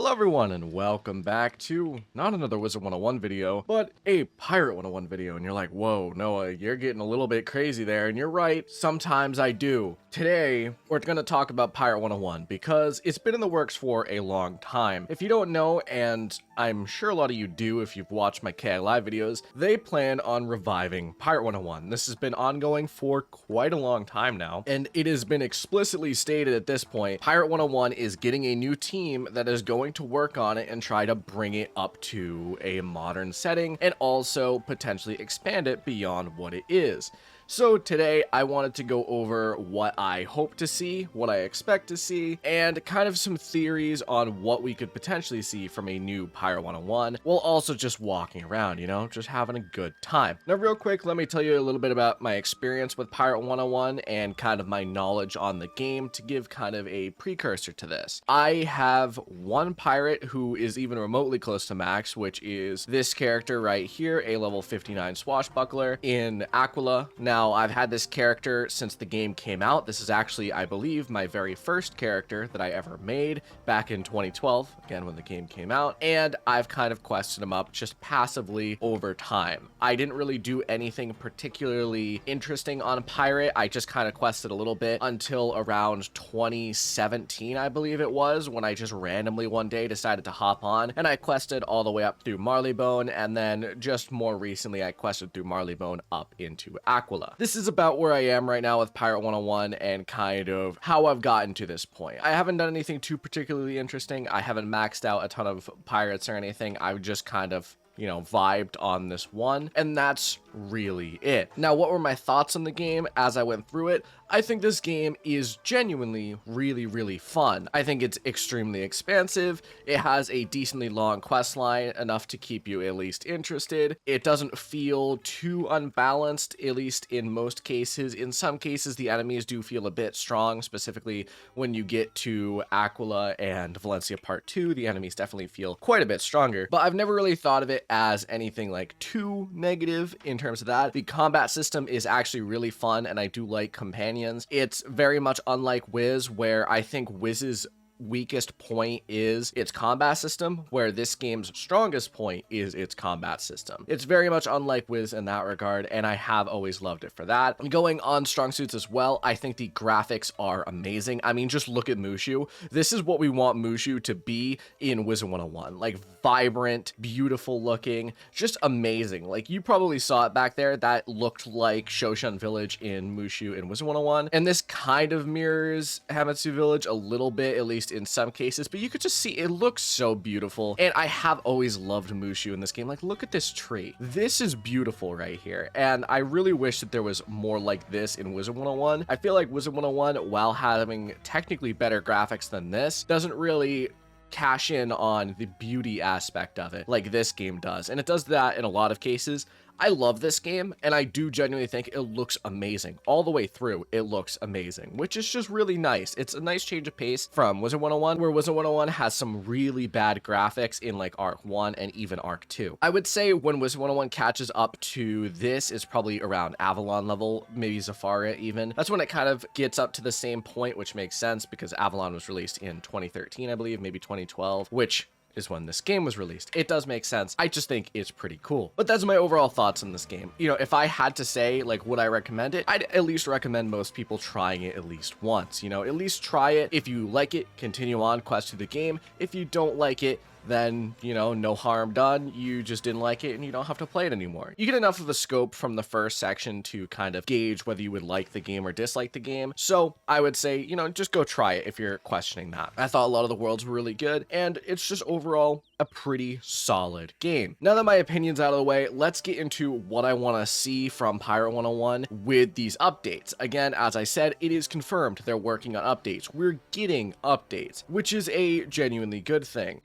Hello everyone and welcome back to not another Wizard 101 video, but a Pirate 101 video. And you're like, whoa, Noah, you're getting a little bit crazy there. And you're right, sometimes I do. Today, we're going to talk about Pirate 101 because it's been in the works for a long time. If you don't know, and I'm sure a lot of you do if you've watched my KI Live videos, they plan on reviving Pirate 101. This has been ongoing for quite a long time now, and it has been explicitly stated at this point, Pirate 101 is getting a new team that is going to work on it and try to bring it up to a modern setting and also potentially expand it beyond what it is. So today I wanted to go over what I hope to see, what I expect to see, and kind of some theories on what we could potentially see from a new Pirate 101, while also just walking around, you know, just having a good time. Now real quick, let me tell you a little bit about my experience with Pirate 101 and kind of my knowledge on the game to give kind of a precursor to this. I have one pirate who is even remotely close to max, which is this character right here, a level 59 swashbuckler in Aquila. Now, I've had this character since the game came out. This is actually, I believe, my very first character that I ever made back in 2012, again, when the game came out, and I've kind of quested him up just passively over time. I didn't really do anything particularly interesting on Pirate. I just kind of quested a little bit until around 2017, I believe it was, when I just randomly one day decided to hop on, and I quested all the way up through Marleybone, and then just more recently, I quested through Marleybone up into Aquila. This is about where I am right now with Pirate 101 and kind of how I've gotten to this point. I haven't done anything too particularly interesting. I haven't maxed out a ton of pirates or anything. I've just kind of, you know, vibed on this one, and that's really it. Now, what were my thoughts on the game as I went through it? I think this game is genuinely really fun. I think it's extremely expansive. It has a decently long quest line, enough to keep you at least interested. It doesn't feel too unbalanced, at least in most cases. In some cases, the enemies do feel a bit strong, specifically when you get to Aquila and Valencia Part 2, the enemies definitely feel quite a bit stronger, but I've never really thought of it as anything like too negative in terms of that. The combat system is actually really fun, and I do like companions. It's very much unlike Wiz, where I think Wiz's weakest point is its combat system, where this game's strongest point is its combat system. It's very much unlike Wiz in that regard, and I have always loved it for that. Going on strong suits as well, I think the graphics are amazing. I mean, just look at Mushu. This is what we want Mushu to be in Wizard 101. Like, vibrant, beautiful looking, just amazing. Like, you probably saw it back there. That looked like Shoshan Village in Mushu in Wizard 101, and this kind of mirrors Hamatsu Village a little bit, at least in some cases, but you could just see it looks so beautiful. And I have always loved Mushu in this game. Like, look at this tree. This is beautiful right here, and I really wish that there was more like this in Wizard 101. I feel like Wizard 101, while having technically better graphics than this, doesn't really cash in on the beauty aspect of it like this game does, and it does that in a lot of cases. I love this game, and I do genuinely think it looks amazing. All the way through, it looks amazing, which is just really nice. It's a nice change of pace from Wizard 101, where Wizard 101 has some really bad graphics in like Arc 1 and even Arc 2. I would say when Wizard 101 catches up to this is probably around Avalon level, maybe Zafara even. That's when it kind of gets up to the same point, which makes sense because Avalon was released in 2013, I believe, maybe 2012, which is when this game was released. It does make sense. I just think it's pretty cool. But that's my overall thoughts on this game. You know, if I had to say, like, would I recommend it? I'd at least recommend most people trying it at least once. You know, at least try it. If you like it, continue on, quest through the game. If you don't like it, then, you know, no harm done. You just didn't like it and you don't have to play it anymore. You get enough of a scope from the first section to kind of gauge whether you would like the game or dislike the game. So I would say, you know, just go try it if you're questioning that. I thought a lot of the worlds were really good, and it's just overall a pretty solid game. Now that my opinion's out of the way, let's get into what I want to see from Pirate 101 with these updates. Again, as I said, it is confirmed they're working on updates. We're getting updates, which is a genuinely good thing.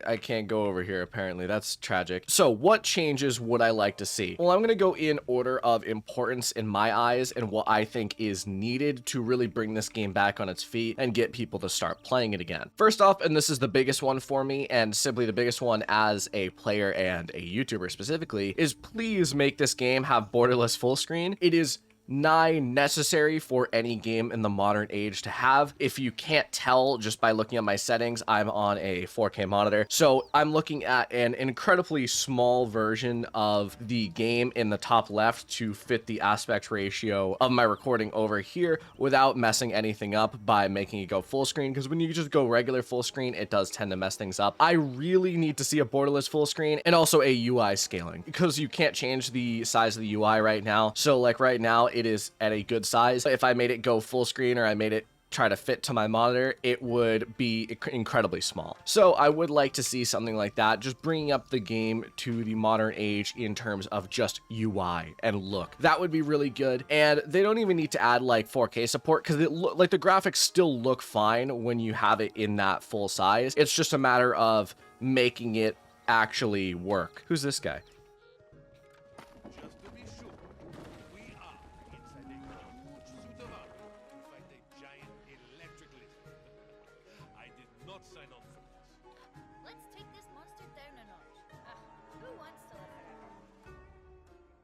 I can't go over here, apparently. That's tragic. So what changes would I like to see? Well, I'm going to go in order of importance in my eyes and what I think is needed to really bring this game back on its feet and get people to start playing it again. First off, and this is the biggest one for me, and simply the biggest one as a player and a YouTuber specifically, is please make this game have borderless full screen. It is nigh necessary for any game in the modern age to have. If you can't tell just by looking at my settings, I'm on a 4K monitor. So I'm looking at an incredibly small version of the game in the top left to fit the aspect ratio of my recording over here without messing anything up by making it go full screen, because when you just go regular full screen, it does tend to mess things up. I really need to see a borderless full screen and also a UI scaling, because you can't change the size of the UI right now. So like right now it is at a good size. If I made it go full screen, or I made it try to fit to my monitor, it would be incredibly small. So I would like to see something like that, just bringing up the game to the modern age in terms of just UI and look. That would be really good. And they don't even need to add like 4K support, because it like the graphics still look fine when you have it in that full size. It's just a matter of making it actually work. Who's this guy?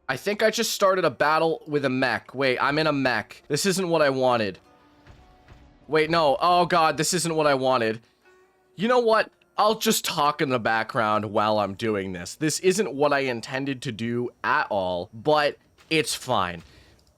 I think I just started a battle with a mech. Wait, I'm in a mech. This isn't what I wanted. Wait, no. Oh god, this isn't what I wanted. You know what? I'll just talk in the background while I'm doing this. This isn't what I intended to do at all, but it's fine.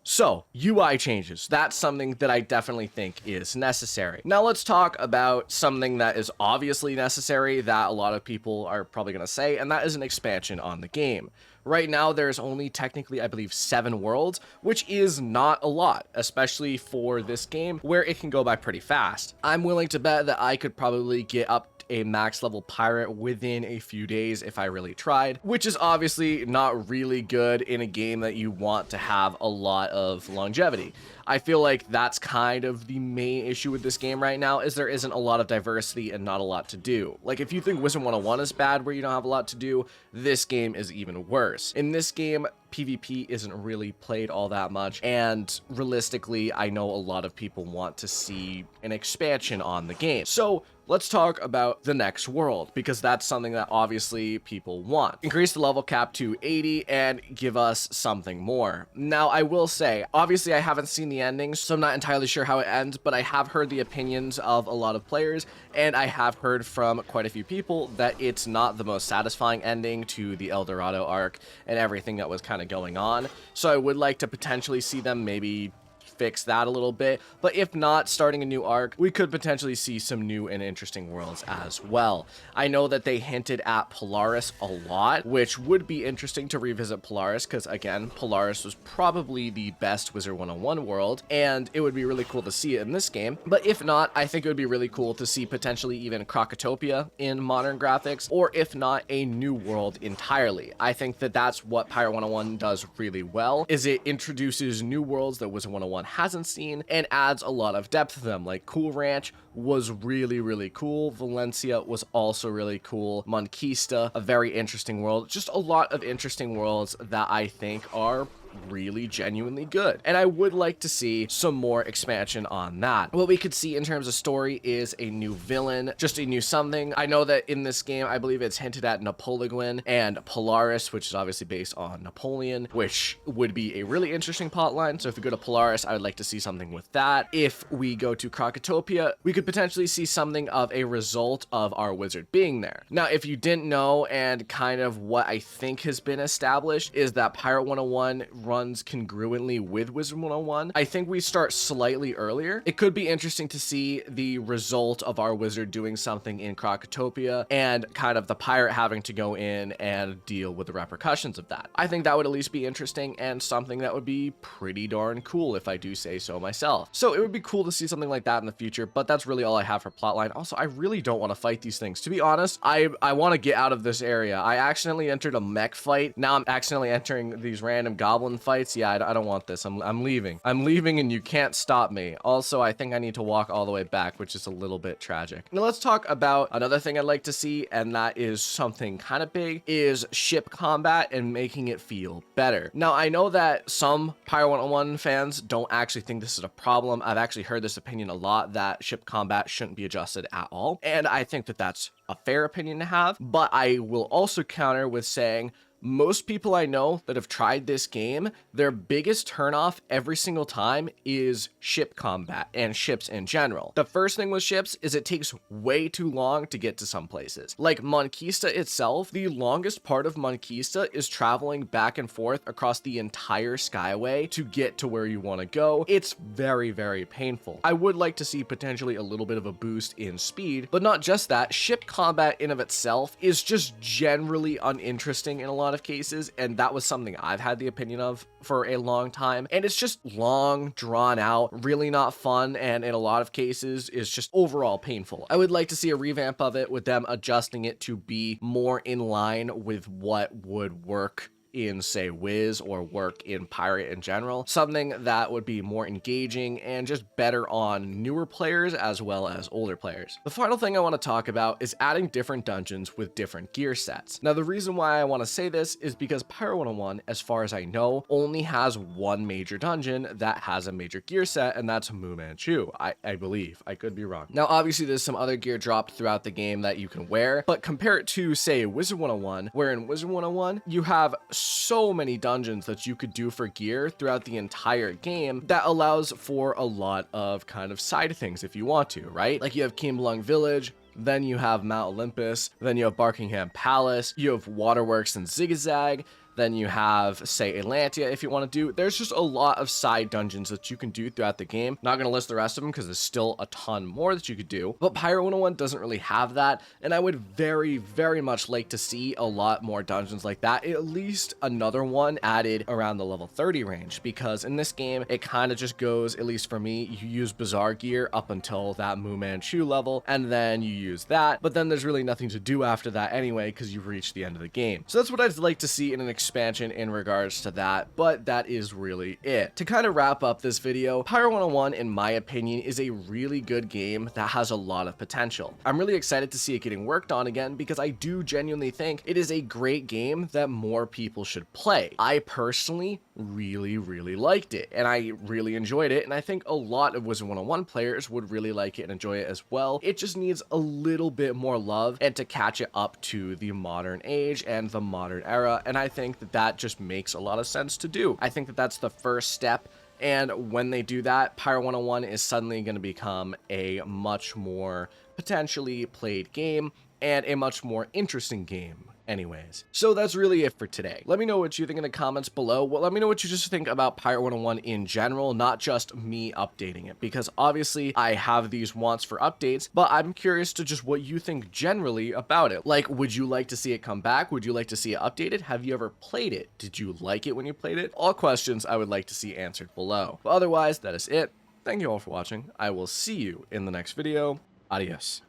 So, UI changes. That's something that I definitely think is necessary. Now let's talk about something that is obviously necessary that a lot of people are probably going to say, and that is an expansion on the game. Right now, there's only technically, I believe, 7 worlds, which is not a lot, especially for this game where it can go by pretty fast. I'm willing to bet that I could probably get up a max level pirate within a few days if I really tried, which is obviously not really good in a game that you want to have a lot of longevity. I feel like that's kind of the main issue with this game right now, is there isn't a lot of diversity and not a lot to do. Like, if you think Wizard 101 is bad where you don't have a lot to do, this game is even worse. In this game, PvP isn't really played all that much, and realistically, I know a lot of people want to see an expansion on the game. So let's talk about the next world, because that's something that obviously people want. Increase the level cap to 80 and give us something more. Now, I will say, obviously I haven't seen the endings, so I'm not entirely sure how it ends, but I have heard the opinions of a lot of players, and I have heard from quite a few people that it's not the most satisfying ending to the El Dorado arc and everything that was kind of going on. So I would like to potentially see them maybe fix that a little bit, but if not, starting a new arc, we could potentially see some new and interesting worlds as well. I know that they hinted at Polaris a lot, which would be interesting to revisit Polaris, because again, Polaris was probably the best Wizard 101 world, and it would be really cool to see it in this game. But if not, I think it would be really cool to see potentially even Krakatopia in modern graphics, or if not, a new world entirely. I think that that's what Pirate 101 does really well, is it introduces new worlds that Wizard 101 hasn't seen and adds a lot of depth to them. Like Cool Ranch was really cool. Valencia was also really cool. Monquista, a very interesting world. Just a lot of interesting worlds that I think are really genuinely good, and I would like to see some more expansion on that. What we could see in terms of story is a new villain, just a new something. I know that in this game, I believe it's hinted at Napoleon and Polaris, which is obviously based on Napoleon, which would be a really interesting plotline. So if we go to Polaris, I would like to see something with that. If we go to Krakatopia, we could potentially see something of a result of our wizard being there. Now, if you didn't know, and kind of what I think has been established is that Pirate 101 runs congruently with Wizard 101. I think we start slightly earlier. It could be interesting to see the result of our wizard doing something in Krakatopia and kind of the pirate having to go in and deal with the repercussions of that. I think that would at least be interesting and something that would be pretty darn cool if I do say so myself. So it would be cool to see something like that in the future, but that's really all I have for plotline. Also, I really don't want to fight these things. To be honest, I want to get out of this area. I accidentally entered a mech fight. Now I'm accidentally entering these random goblin fights. Yeah, I don't want this. I'm leaving. I'm leaving and you can't stop me. Also, I think I need to walk all the way back, which is a little bit tragic. Now let's talk about another thing I'd like to see, and that is something kind of big, is ship combat and making it feel better. Now, I know that some Pirate 101 fans don't actually think this is a problem. I've actually heard this opinion a lot, that ship combat shouldn't be adjusted at all, and I think that that's a fair opinion to have, but I will also counter with saying most people I know that have tried this game, their biggest turnoff every single time is ship combat and ships in general. The first thing with ships is it takes way too long to get to some places. Like Monquista itself, the longest part of Monquista is traveling back and forth across the entire skyway to get to where you want to go. It's very, very painful. I would like to see potentially a little bit of a boost in speed, but not just that. Ship combat in of itself is just generally uninteresting in a lot of cases, and that was something I've had the opinion of for a long time, and it's just long, drawn out, really not fun, and in a lot of cases is just overall painful. I would like to see a revamp of it with them adjusting it to be more in line with what would work in, say, Wiz or work in Pirate in general. Something that would be more engaging and just better on newer players as well as older players. The final thing I want to talk about is adding different dungeons with different gear sets. Now, the reason why I want to say this is because Pirate101, as far as I know, only has one major dungeon that has a major gear set, and that's Fu Manchu, I believe. I could be wrong. Now, obviously, there's some other gear dropped throughout the game that you can wear, but compare it to, say, Wizard101, where in Wizard101, you have so many dungeons that you could do for gear throughout the entire game that allows for a lot of kind of side things if you want to, right? Like you have Kimblung Village, then you have Mount Olympus, then you have Barkingham Palace, you have Waterworks and Zigzag, then you have, say, Atlantia if you want to do. There's just a lot of side dungeons that you can do throughout the game. Not going to list the rest of them because there's still a ton more that you could do. But Pirate101 doesn't really have that, and I would very, very much like to see a lot more dungeons like that. At least another one added around the level 30 range, because in this game, it kind of just goes, at least for me, you use Bazaar gear up until that Fu Manchu level, and then you use that, but then there's really nothing to do after that anyway because you've reached the end of the game. So that's what I'd like to see in an expansion in regards to that, but that is really it. To kind of wrap up this video, Pirate101, in my opinion, is a really good game that has a lot of potential. I'm really excited to see it getting worked on again because I do genuinely think it is a great game that more people should play. I personally really liked it, and I really enjoyed it, and I think a lot of Wizard101 players would really like it and enjoy it as well. It just needs a little bit more love and to catch it up to the modern age and the modern era, and I think that just makes a lot of sense to do. I think that that's the first step, and when they do that, Pirate101 is suddenly going to become a much more potentially played game and a much more interesting game anyways. So that's really it for today. Let me know what you think in the comments below. Well, let me know what you just think about Pirate101 in general, not just me updating it, because obviously I have these wants for updates, but I'm curious to just what you think generally about it. Like, would you like to see it come back? Would you like to see it updated? Have you ever played it? Did you like it when you played it? All questions I would like to see answered below. But otherwise, that is it. Thank you all for watching. I will see you in the next video. Adios.